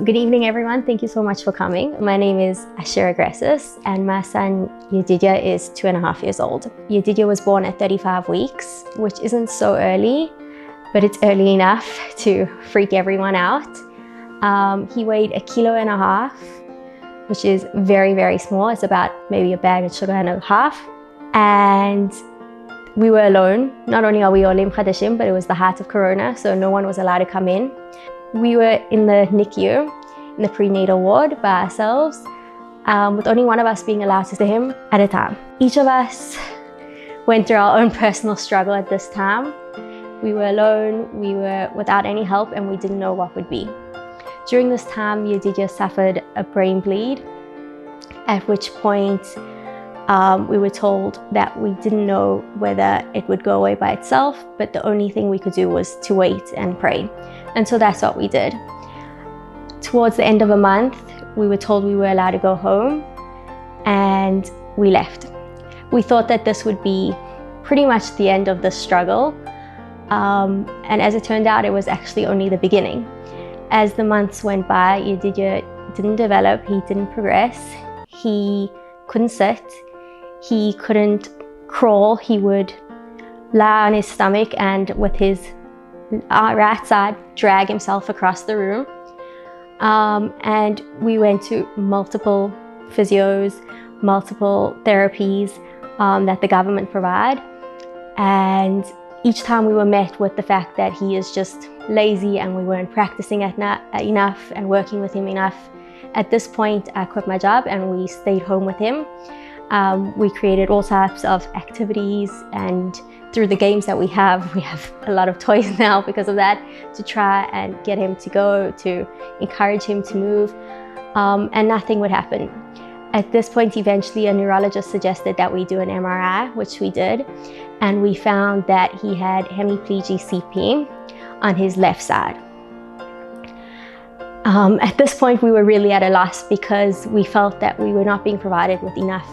Good evening, everyone. Thank you so much for coming. My name is Ashira Greszes, and my son Yedidya is 2.5 years old. Yedidya was born at 35 weeks, which isn't so early, but it's early enough to freak everyone out. He weighed 1.5 kilos, which is very, very small. It's about maybe a bag of sugar and a half. And we were alone. Not only are we Olim Chadashim, but it was the height of Corona, so no one was allowed to come in. We were in the NICU, in the prenatal ward, by ourselves, with only one of us being allowed to see him at a time. Each of us went through our own personal struggle at this time. We were alone, we were without any help, and we didn't know what would be. During this time, Yedidya suffered a brain bleed, at which point we were told that we didn't know whether it would go away by itself, but the only thing we could do was to wait and pray. And so that's what we did. Towards the end of a month, we were told we were allowed to go home, and we left. We thought that this would be pretty much the end of the struggle. And as it turned out, it was actually only the beginning. As the months went by, Yedidya didn't develop, he didn't progress. He couldn't sit, he couldn't crawl. He would lie on his stomach and with his right side drag himself across the room. And we went to multiple physios, multiple therapies that the government provide. And each time we were met with the fact that he is just lazy and we weren't practicing enough and working with him enough. At this point, I quit my job and we stayed home with him. We created all types of activities, and through the games that we have a lot of toys now because of that, to try and get him to go, to encourage him to move, and nothing would happen. At this point, eventually a neurologist suggested that we do an MRI, which we did, and we found that he had hemiplegic CP on his left side. At this point, we were really at a loss because we felt that we were not being provided with enough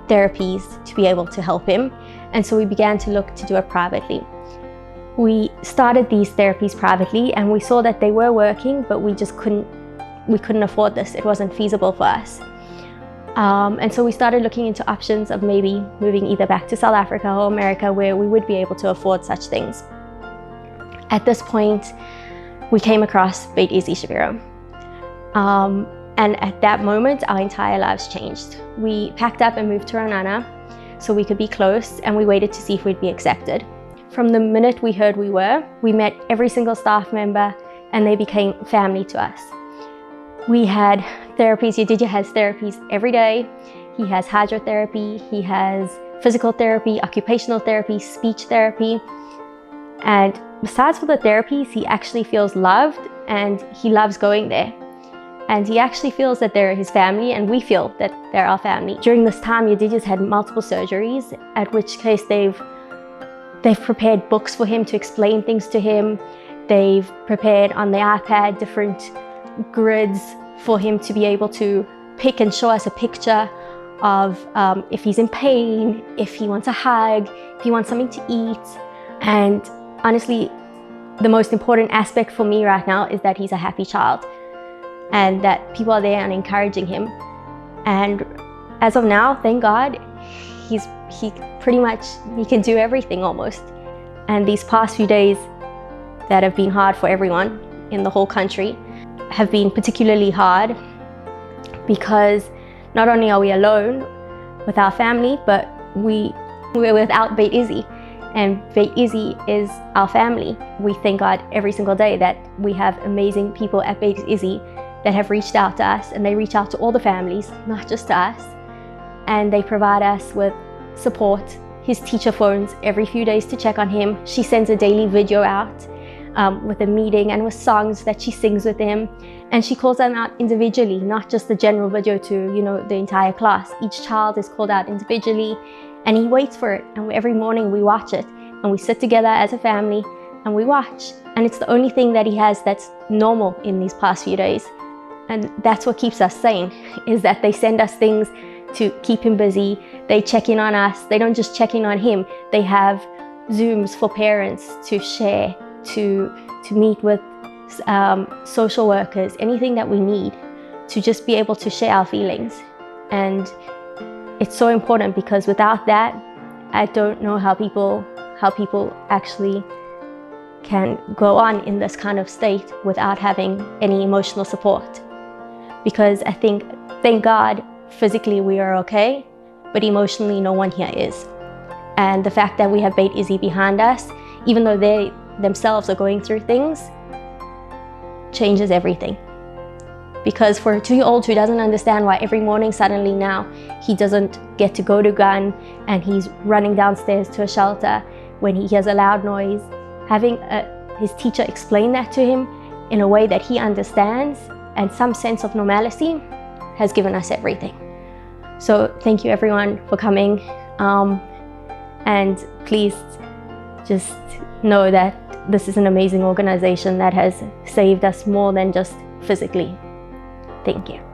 therapies to be able to help him. And so we began to look to do it privately. We started these therapies privately and we saw that they were working, but we couldn't afford this. It wasn't feasible for us. And so we started looking into options of maybe moving either back to South Africa or America, where we would be able to afford such things. At this point, we came across Beit Issie Shapiro. And at that moment, our entire lives changed. We packed up and moved to Ranana so we could be close, and we waited to see if we'd be accepted. From the minute we heard we met every single staff member, and they became family to us. We had therapies. Yedidya has therapies every day. He has hydrotherapy, he has physical therapy, occupational therapy, speech therapy. And besides for the therapies, he actually feels loved, and he loves going there. And he actually feels that they're his family, and we feel that they're our family. During this time, Yedidya's had multiple surgeries, at which case they've prepared books for him to explain things to him. They've prepared on the iPad different grids for him to be able to pick and show us a picture of if he's in pain, if he wants a hug, if he wants something to eat. And honestly, the most important aspect for me right now is that he's a happy child, and that people are there and encouraging him. And as of now, thank God, he can do everything almost. And these past few days that have been hard for everyone in the whole country have been particularly hard because not only are we alone with our family, but we're without Beit Issie. And Beit Issie is our family. We thank God every single day that we have amazing people at Beit Issie that have reached out to us, and they reach out to all the families, not just to us. And they provide us with support. His teacher phones every few days to check on him. She sends a daily video out with a meeting and with songs that she sings with him. And she calls them out individually, not just the general video to, the entire class. Each child is called out individually, and he waits for it. And every morning we watch it, and we sit together as a family and we watch. And it's the only thing that he has that's normal in these past few days. And that's what keeps us sane, is that they send us things to keep him busy. They check in on us. They don't just check in on him. They have Zooms for parents to share, to meet with social workers, anything that we need to just be able to share our feelings. And it's so important, because without that, I don't know how people actually can go on in this kind of state without having any emotional support. Because I think, thank God, physically we are okay, but emotionally no one here is. And the fact that we have Beit Issie behind us, even though they themselves are going through things, changes everything. Because for a 2-year-old who doesn't understand why every morning suddenly now he doesn't get to go to gun and he's running downstairs to a shelter when he hears a loud noise, having his teacher explain that to him in a way that he understands and some sense of normalcy has given us everything. So thank you everyone for coming, and please just know that this is an amazing organization that has saved us more than just physically. Thank you.